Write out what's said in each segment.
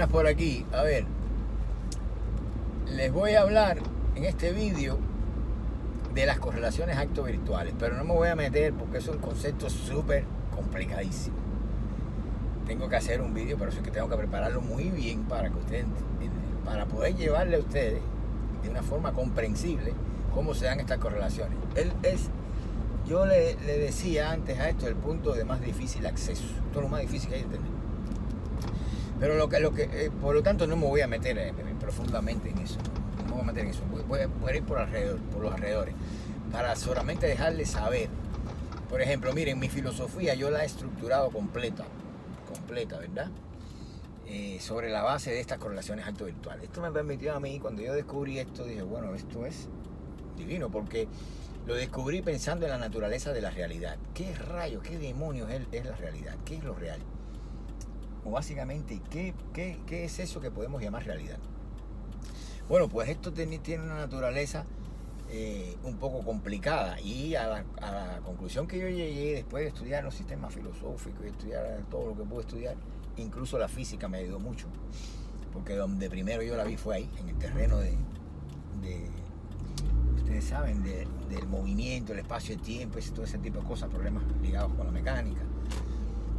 Buenas por aquí. A ver, les voy a hablar en este vídeo de las correlaciones acto-virtuales, pero no me voy a meter porque es un concepto súper complicadísimo. Tengo que hacer un vídeo, pero eso es que tengo que prepararlo muy bien para que ustedes, para poder llevarle a ustedes de una forma comprensible cómo se dan estas correlaciones. Yo le decía antes a esto el punto de más difícil acceso. Esto es lo más difícil que hay de entender. Pero por lo tanto no me voy a meter profundamente en eso. No me voy a meter en eso. Voy a ir por los alrededores. Para solamente dejarles saber. Por ejemplo, miren, mi filosofía yo la he estructurado completa, ¿verdad? Sobre la base de estas correlaciones acto-virtuales. Esto me permitió a mí, cuando yo descubrí esto, dije, bueno, esto es divino, porque lo descubrí pensando en la naturaleza de la realidad. ¿Qué rayos, qué demonios es la realidad? ¿Qué es lo real? O básicamente, ¿qué es eso que podemos llamar realidad? Bueno, pues esto tiene una naturaleza un poco complicada, y a la conclusión que yo llegué después de estudiar los sistemas filosóficos y estudiar todo lo que pude estudiar, incluso la física me ayudó mucho, porque donde primero yo la vi fue ahí, en el terreno de ustedes saben, del movimiento, el espacio, el tiempo, todo ese tipo de cosas, problemas ligados con la mecánica.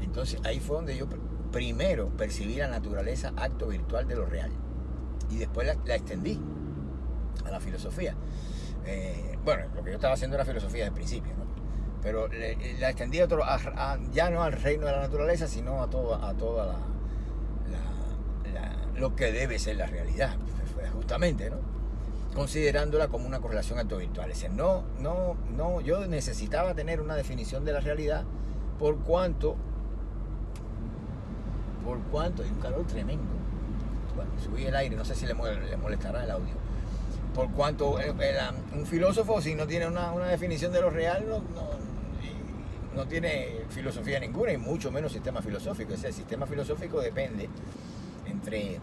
Entonces ahí fue donde yo primero percibí la naturaleza acto virtual de lo real, y después la extendí a la filosofía. Bueno, lo que yo estaba haciendo era filosofía desde el principio, ¿no? Pero la extendí ya no al reino de la naturaleza, sino a toda lo que debe ser la realidad, justamente, ¿no? Considerándola como una correlación acto-virtual. Es decir, yo necesitaba tener una definición de la realidad por cuanto hay un calor tremendo. Bueno, subí el aire, no sé si le molestará el audio. Por cuanto un filósofo, si no tiene una definición de lo real, no tiene filosofía ninguna, y mucho menos sistema filosófico. O sea, el sistema filosófico depende entre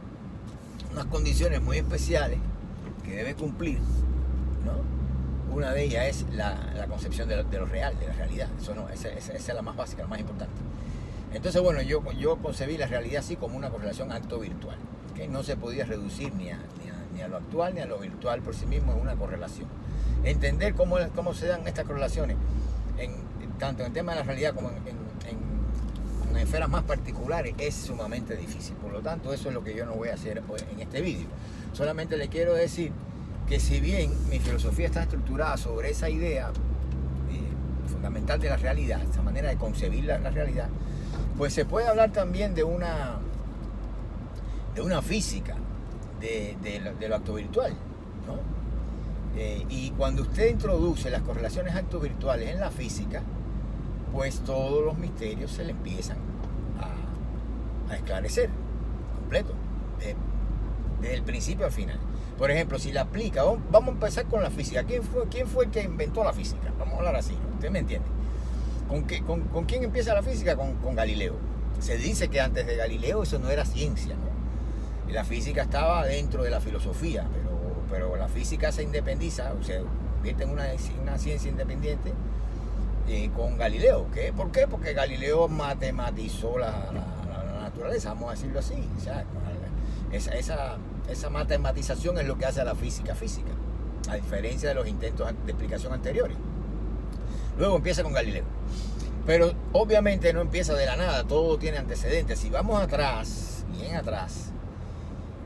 unas condiciones muy especiales que debe cumplir, ¿no? Una de ellas es la concepción de lo real, de la realidad. Esa es la más básica, la más importante. Entonces, bueno, yo concebí la realidad así como una correlación acto-virtual, que no se podía reducir ni a lo actual ni a lo virtual por sí mismo, es una correlación. Entender cómo se dan estas correlaciones, tanto en el tema de la realidad como en esferas más particulares, es sumamente difícil. Por lo tanto, eso es lo que yo no voy a hacer en este vídeo. Solamente le quiero decir que si bien mi filosofía está estructurada sobre esa idea fundamental de la realidad, esa manera de concebir la realidad, pues se puede hablar también de una física de lo acto virtual, ¿no? Y cuando usted introduce las correlaciones acto virtuales en la física, pues todos los misterios se le empiezan a esclarecer completo, desde el principio al final. Por ejemplo, si la aplica, vamos a empezar con la física. ¿Quién fue el que inventó la física? Vamos a hablar así, ¿no? ¿Usted me entiende? ¿Con quién empieza la física? Con Galileo. Se dice que antes de Galileo eso no era ciencia, ¿no? Y la física estaba dentro de la filosofía, pero la física se independiza, o sea, convierte en una ciencia independiente con Galileo. ¿Por qué? Porque Galileo matematizó la naturaleza, vamos a decirlo así. O sea, esa matematización es lo que hace a la física, a diferencia de los intentos de explicación anteriores. Luego empieza con Galileo. Pero obviamente no empieza de la nada, todo tiene antecedentes. Si vamos atrás, bien atrás,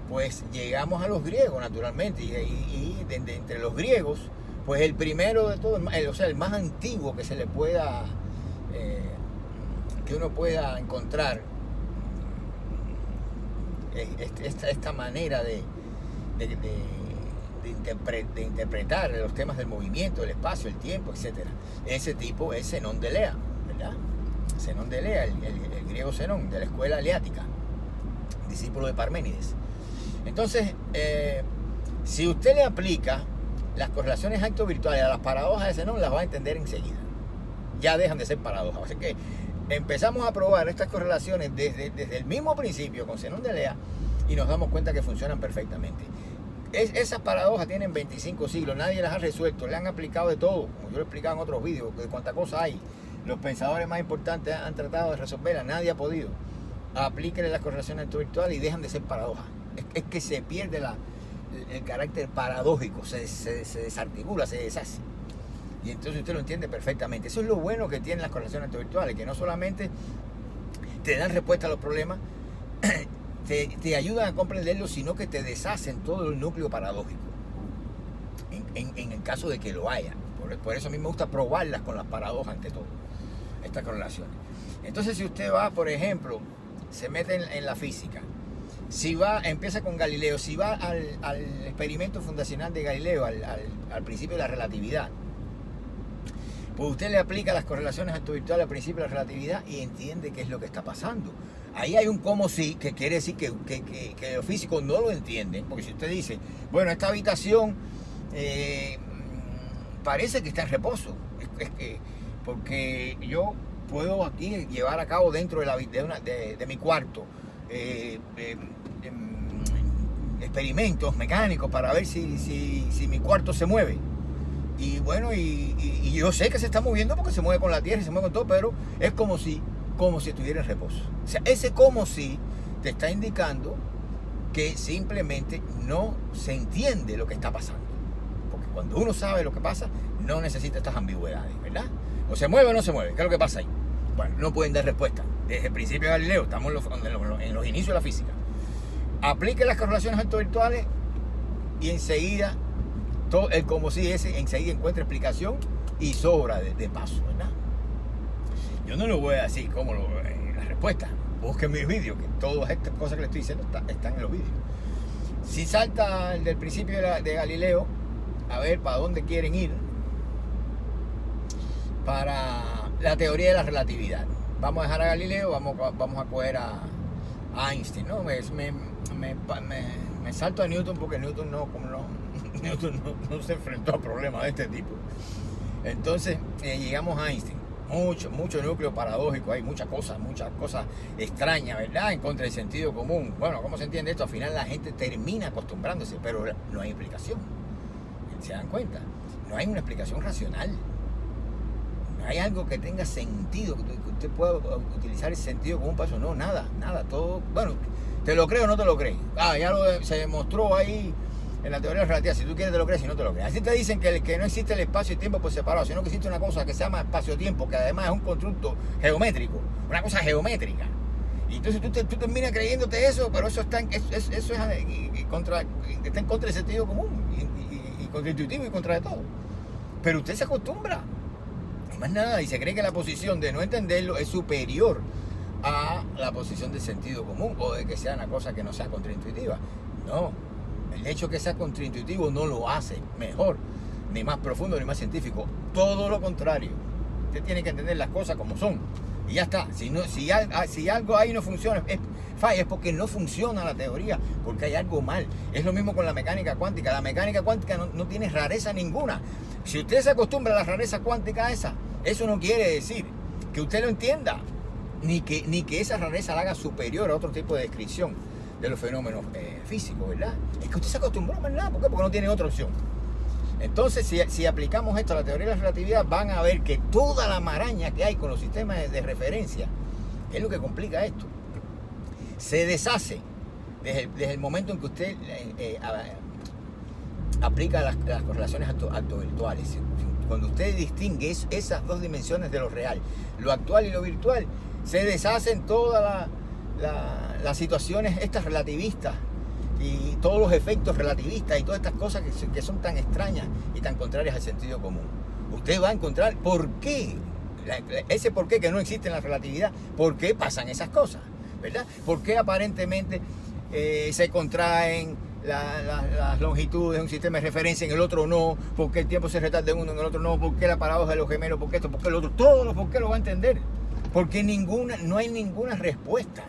pues llegamos a los griegos, naturalmente. Y entre los griegos, pues el primero de todos, o sea, el más antiguo que se le pueda, que uno pueda encontrar, esta manera de interpretar los temas del movimiento, el espacio, el tiempo, etc. Ese tipo es Zenón de Elea, ¿verdad? Zenón de Elea, el griego Zenón, de la escuela eleática, discípulo de Parménides. Entonces, si usted le aplica las correlaciones acto-virtuales a las paradojas de Zenón, las va a entender enseguida. Ya dejan de ser paradojas. Así que empezamos a probar estas correlaciones desde el mismo principio con Zenón de Elea, y nos damos cuenta que funcionan perfectamente. Esas paradojas tienen 25 siglos, nadie las ha resuelto, le han aplicado de todo, como yo lo he explicado en otros vídeos, de cuánta cosa hay. Los pensadores más importantes han tratado de resolverlas, nadie ha podido. aplíquenle las correlaciones acto virtual y dejan de ser paradojas. Es que se pierde el carácter paradójico, se desarticula, se deshace. Y entonces usted lo entiende perfectamente. Eso es lo bueno que tienen las correlaciones acto virtuales, que no solamente te dan respuesta a los problemas, te ayudan a comprenderlos, sino que te deshacen todo el núcleo paradójico. En el caso de que lo haya. Por eso a mí me gusta probarlas con las paradojas ante todo, estas correlaciones. Entonces, si usted va, por ejemplo, se mete en la física, empieza con Galileo, si va al experimento fundacional de Galileo, al principio de la relatividad, pues usted le aplica las correlaciones acto-virtuales al principio de la relatividad y entiende qué es lo que está pasando. Ahí hay un cómo sí, que quiere decir que los físicos no lo entienden, porque si usted dice, bueno, esta habitación parece que está en reposo, porque yo puedo aquí llevar a cabo dentro de mi cuarto experimentos mecánicos para ver si mi cuarto se mueve. Y bueno, y yo sé que se está moviendo porque se mueve con la tierra y se mueve con todo, pero es como si estuviera en reposo. O sea, ese como si te está indicando que simplemente no se entiende lo que está pasando. Porque cuando uno sabe lo que pasa, no necesita estas ambigüedades, ¿verdad? O se mueve o no se mueve, ¿qué es lo que pasa ahí? Bueno, no pueden dar respuesta. Desde el principio de Galileo, estamos en los inicios de la física. Aplique las correlaciones acto-virtuales y enseguida todo el como si ese enseguida encuentra explicación y sobra de paso, ¿verdad? Yo no lo voy a decir como la respuesta. Busquen mis vídeos, que todas estas cosas que le estoy diciendo están en los vídeos. Si salta del principio de Galileo, a ver para dónde quieren ir, para la teoría de la relatividad. Vamos a dejar a Galileo, vamos a coger a Einstein, ¿no? Me salto a Newton porque Newton no se enfrentó a problemas de este tipo. Entonces llegamos a Einstein. Mucho núcleo paradójico, hay muchas cosas extrañas, ¿verdad? En contra del sentido común. Bueno, ¿cómo se entiende esto? Al final la gente termina acostumbrándose, pero no hay explicación. ¿Se dan cuenta? No hay una explicación racional. No hay algo que tenga sentido, que usted pueda utilizar ese sentido como un paso. No, nada, todo. Bueno, ¿te lo creo o no te lo crees? Se demostró ahí en la teoría de la relatividad. Si tú quieres te lo crees, si no te lo crees. Así te dicen que no existe el espacio y tiempo por separado, sino que existe una cosa que se llama espacio-tiempo, que además es un constructo geométrico, una cosa geométrica. Y entonces tú terminas creyéndote eso, pero eso está en contra del sentido común, y contraintuitivo y contra de todo. Pero usted se acostumbra, y más nada, y se cree que la posición de no entenderlo es superior a la posición del sentido común, o de que sea una cosa que no sea contraintuitiva. No, el hecho de que sea contraintuitivo no lo hace mejor, ni más profundo, ni más científico. Todo lo contrario. Usted tiene que entender las cosas como son. Y ya está. Si algo ahí no funciona, es porque no funciona la teoría, porque hay algo mal. Es lo mismo con la mecánica cuántica. La mecánica cuántica no tiene rareza ninguna. Si usted se acostumbra a la rareza cuántica esa, eso no quiere decir que usted lo entienda, ni que esa rareza la haga superior a otro tipo de descripción de los fenómenos físicos, ¿verdad? Es que usted se acostumbró, ¿verdad? ¿Por qué? Porque no tiene otra opción. Entonces, si aplicamos esto a la teoría de la relatividad, van a ver que toda la maraña que hay con los sistemas de referencia, que es lo que complica esto, se deshace desde el momento en que usted aplica las correlaciones acto-virtuales. Cuando usted distingue esas dos dimensiones de lo real, lo actual y lo virtual, se deshacen todas las situaciones estas relativistas y todos los efectos relativistas y todas estas cosas que son tan extrañas y tan contrarias al sentido común. Usted va a encontrar por qué, ese por qué que no existe en la relatividad, por qué pasan esas cosas, ¿verdad? Por qué aparentemente se contraen las longitudes de un sistema de referencia, en el otro no, por qué el tiempo se retarda en uno, en el otro no, por qué la paradoja de los gemelos, por qué esto, por qué el otro, todos los por qué lo va a entender, porque no hay ninguna respuesta.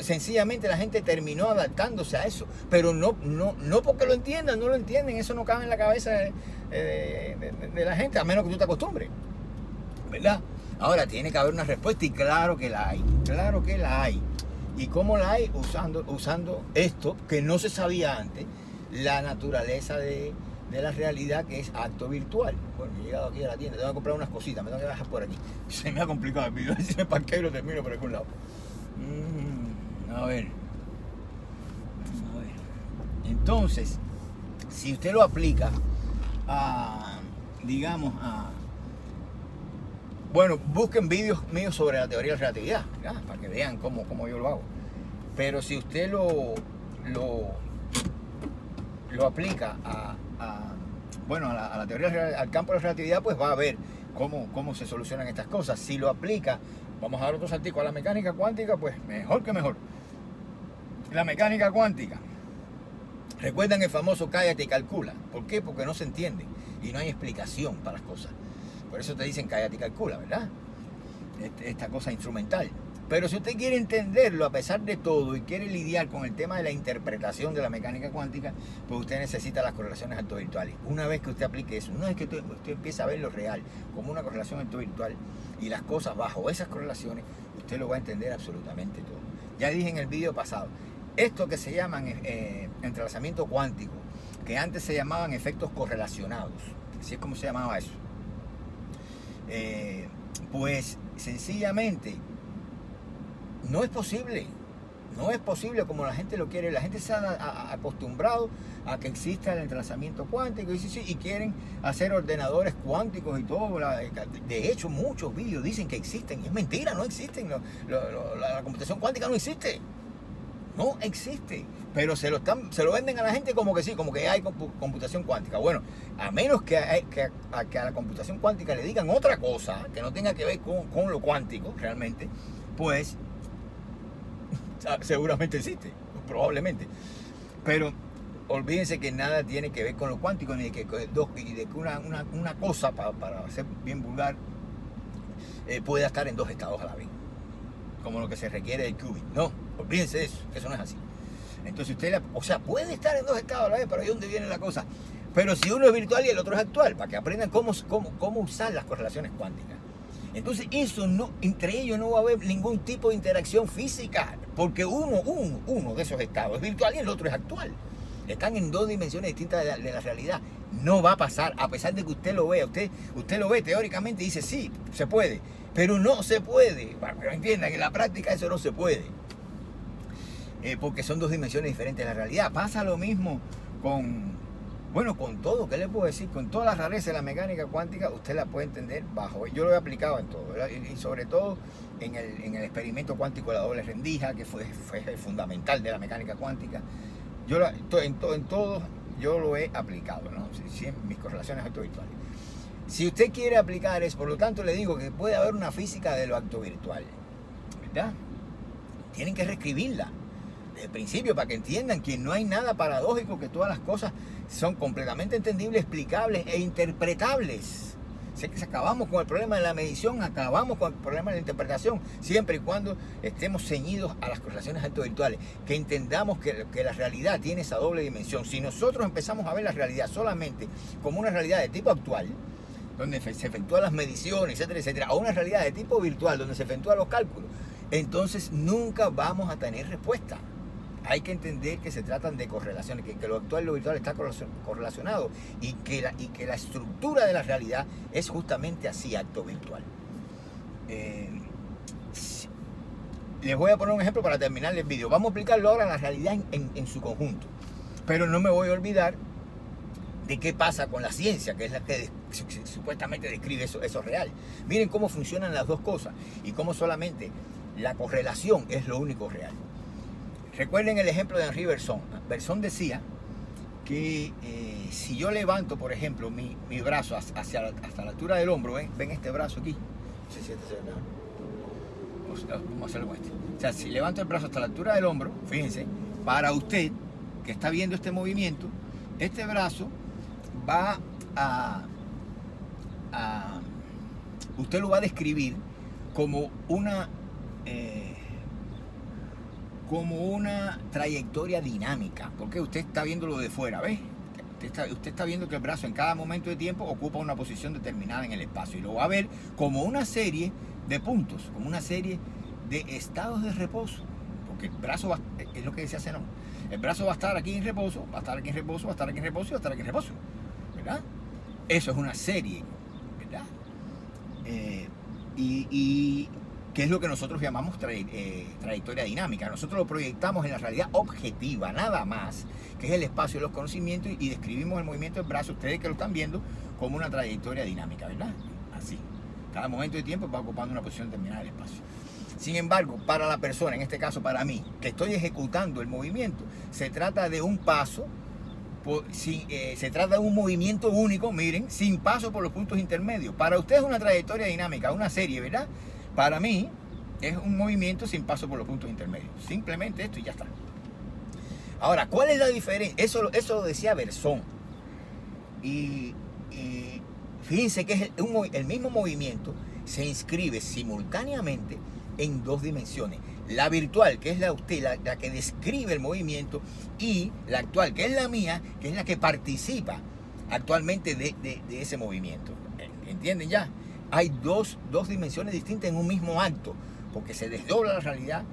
Sencillamente la gente terminó adaptándose a eso, pero no porque lo entiendan, no lo entienden, eso no cabe en la cabeza de la gente, a menos que tú te acostumbres, ¿verdad? Ahora tiene que haber una respuesta y claro que la hay, ¿Y cómo la hay? Usando esto que no se sabía antes, la naturaleza de la realidad, que es acto virtual. Bueno, he llegado aquí a la tienda, tengo que comprar unas cositas, me tengo que bajar por aquí, se me ha complicado el video, si me parqueo y lo termino por algún lado. A ver. Entonces, si usted lo aplica a, digamos, bueno, busquen vídeos míos sobre la teoría de la relatividad, ¿ya? Para que vean cómo yo lo hago. Pero si usted lo aplica a la teoría, al campo de la relatividad, pues va a ver cómo se solucionan estas cosas. Si lo aplica, vamos a dar otro saltico a la mecánica cuántica, pues mejor que mejor. La mecánica cuántica. Recuerdan el famoso cállate y calcula. ¿Por qué? Porque no se entiende y no hay explicación para las cosas. Por eso te dicen cállate y calcula, ¿verdad? Esta cosa instrumental. Pero si usted quiere entenderlo a pesar de todo y quiere lidiar con el tema de la interpretación de la mecánica cuántica, pues usted necesita las correlaciones altovirtuales. Una vez que usted aplique eso, una vez que usted empieza a ver lo real como una correlación altovirtual y las cosas bajo esas correlaciones, usted lo va a entender absolutamente todo. Ya dije en el vídeo pasado, esto que se llaman entrelazamiento cuántico, que antes se llamaban efectos correlacionados, así es como se llamaba eso, pues sencillamente no es posible como la gente lo quiere. La gente se ha acostumbrado a que exista el entrelazamiento cuántico y quieren hacer ordenadores cuánticos y todo. De hecho, muchos vídeos dicen que existen y es mentira, no existen. La computación cuántica no existe. No existe, pero se lo venden a la gente como que sí, como que hay computación cuántica. Bueno, a menos que a la computación cuántica le digan otra cosa que no tenga que ver con lo cuántico realmente, pues seguramente existe, probablemente. Pero olvídense que nada tiene que ver con lo cuántico, ni de que una cosa, para ser bien vulgar, pueda estar en dos estados a la vez, como lo que se requiere del qubit. No, olvídense de eso, eso no es así. Entonces puede estar en dos estados a la vez, pero ahí es donde viene la cosa. Pero si uno es virtual y el otro es actual, para que aprendan cómo usar las correlaciones cuánticas. Entonces eso entre ellos no va a haber ningún tipo de interacción física, porque uno de esos estados es virtual y el otro es actual. Están en dos dimensiones distintas de la realidad. No va a pasar, a pesar de que usted lo vea. Usted lo ve teóricamente y dice, sí, se puede, pero no se puede. Pero entiendan que en la práctica eso no se puede. Porque son dos dimensiones diferentes de la realidad. Pasa lo mismo con todo, ¿qué le puedo decir? Con todas las rarezas de la mecánica cuántica, usted la puede entender bajo. Yo lo he aplicado en todo, ¿verdad? Y sobre todo en el experimento cuántico de la doble rendija, que fue el fundamental de la mecánica cuántica. En todo yo lo he aplicado, ¿no? Sí, en mis correlaciones altovirtuales. Si usted quiere aplicar eso, por lo tanto le digo que puede haber una física de lo altovirtual, ¿verdad? Tienen que reescribirla desde el principio para que entiendan que no hay nada paradójico, que todas las cosas son completamente entendibles, explicables e interpretables. Sé que si acabamos con el problema de la medición, acabamos con el problema de la interpretación, siempre y cuando estemos ceñidos a las correlaciones altovirtuales, que entendamos que la realidad tiene esa doble dimensión. Si nosotros empezamos a ver la realidad solamente como una realidad de tipo actual, donde se efectúan las mediciones, etcétera, etcétera, o una realidad de tipo virtual, donde se efectúan los cálculos, entonces nunca vamos a tener respuesta. Hay que entender que se tratan de correlaciones, que lo actual y lo virtual está correlacionado y que la estructura de la realidad es justamente así, acto virtual. Les voy a poner un ejemplo para terminar el vídeo. Vamos a aplicarlo ahora a la realidad en su conjunto. Pero no me voy a olvidar de qué pasa con la ciencia, que es la que supuestamente describe eso real. Miren cómo funcionan las dos cosas y cómo solamente la correlación es lo único real. Recuerden el ejemplo de Henri Bergson. Bergson decía que si yo levanto, por ejemplo, mi brazo hasta la altura del hombro, ¿ven este brazo aquí? No sé si este se ve mejor. Vamos a hacerlo con este. O sea, si levanto el brazo hasta la altura del hombro, fíjense, para usted que está viendo este movimiento, este brazo va usted lo va a describir como una trayectoria dinámica, porque usted está viéndolo de fuera, ¿ves? Usted está viendo que el brazo en cada momento de tiempo ocupa una posición determinada en el espacio y lo va a ver como una serie de puntos, como una serie de estados de reposo, porque el brazo es lo que decía Zenón, el brazo va a estar aquí en reposo, va a estar aquí en reposo, va a estar aquí en reposo y va a estar aquí en reposo, ¿verdad? Eso es una serie, ¿verdad? Y que es lo que nosotros llamamos trayectoria dinámica. Nosotros lo proyectamos en la realidad objetiva, nada más, que es el espacio de los conocimientos, y describimos el movimiento del brazo, ustedes que lo están viendo, como una trayectoria dinámica, ¿verdad? Así. Cada momento de tiempo va ocupando una posición determinada del espacio. Sin embargo, para la persona, en este caso para mí, que estoy ejecutando el movimiento, se trata de un paso, se trata de un movimiento único, miren, sin paso por los puntos intermedios. Para ustedes es una trayectoria dinámica, una serie, ¿verdad? Para mí es un movimiento sin paso por los puntos intermedios. Simplemente esto y ya está. Ahora, ¿cuál es la diferencia? Eso lo decía Berzón. Y fíjense que es el mismo movimiento se inscribe simultáneamente en dos dimensiones. La virtual, que es la que describe el movimiento, y la actual, que es la mía, que es la que participa actualmente de ese movimiento. ¿Entienden ya? Hay dos dimensiones distintas en un mismo acto, porque se desdobla la realidad,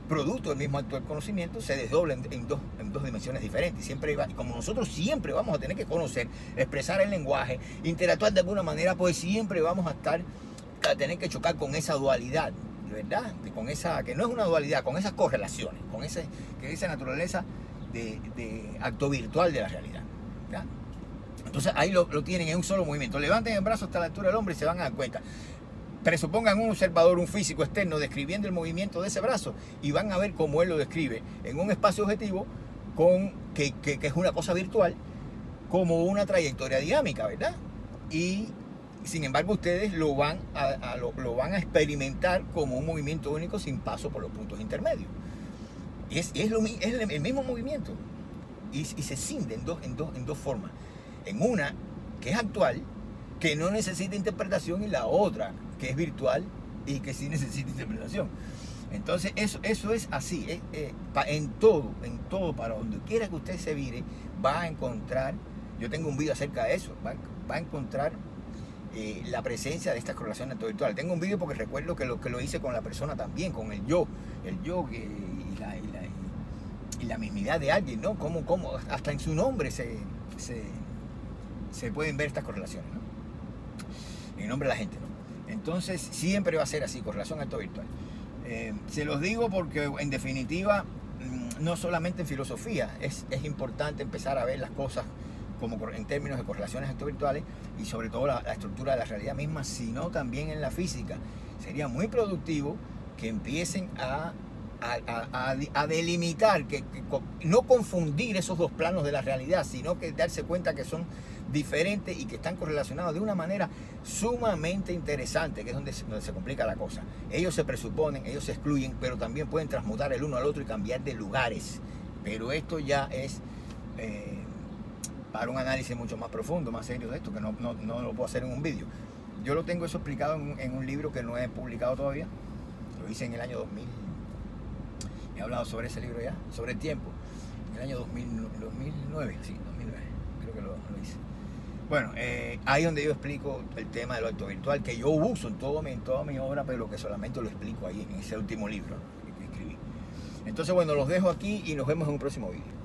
producto del mismo acto del conocimiento, se desdobla en dos dimensiones diferentes. Y siempre como nosotros siempre vamos a tener que conocer, expresar el lenguaje, interactuar de alguna manera, pues siempre vamos a tener que chocar con esa dualidad, ¿verdad? Con esa, que no es una dualidad, con esas correlaciones, con esa naturaleza de acto virtual de la realidad, ¿verdad? Entonces ahí lo tienen en un solo movimiento. Levanten el brazo hasta la altura del hombro y se van a dar cuenta. Presupongan un observador, un físico externo, describiendo el movimiento de ese brazo, y van a ver cómo él lo describe en un espacio objetivo, que es una cosa virtual, como una trayectoria dinámica, ¿verdad? Y sin embargo ustedes lo van a experimentar como un movimiento único sin paso por los puntos intermedios. Es el mismo movimiento, y se cinde en dos formas. En una que es actual, que no necesita interpretación, y la otra que es virtual y que sí necesita interpretación. Entonces eso es así, en todo, para donde quiera que usted se vire, va a encontrar, yo tengo un video acerca de eso, va a encontrar la presencia de estas correlaciones virtuales. Tengo un video porque recuerdo que lo hice con la persona también, con el yo y la mismidad de alguien, ¿no? Como hasta en su nombre se pueden ver estas correlaciones, ¿no? En el nombre de la gente, ¿no? Entonces siempre va a ser así, correlación acto virtual. Se los digo porque en definitiva, no solamente en filosofía es importante empezar a ver las cosas como en términos de correlaciones acto virtuales, y sobre todo la estructura de la realidad misma, sino también en la física. Sería muy productivo que empiecen a delimitar, no confundir esos dos planos de la realidad, sino que darse cuenta que son diferentes y que están correlacionados de una manera sumamente interesante, que es donde se complica la cosa. Ellos se presuponen, ellos se excluyen, pero también pueden transmutar el uno al otro y cambiar de lugares. Pero esto ya es para un análisis mucho más profundo, más serio de esto, que no lo puedo hacer en un vídeo. Yo lo tengo eso explicado en un libro que no he publicado todavía. Lo hice en el año 2000. He hablado sobre ese libro ya, sobre el tiempo. En el año 2009, sí, 2009, creo que lo hice. Bueno, ahí donde yo explico el tema del acto virtual, que yo uso en toda mi obra, pero que solamente lo explico ahí en ese último libro que escribí. Entonces, bueno, los dejo aquí y nos vemos en un próximo vídeo.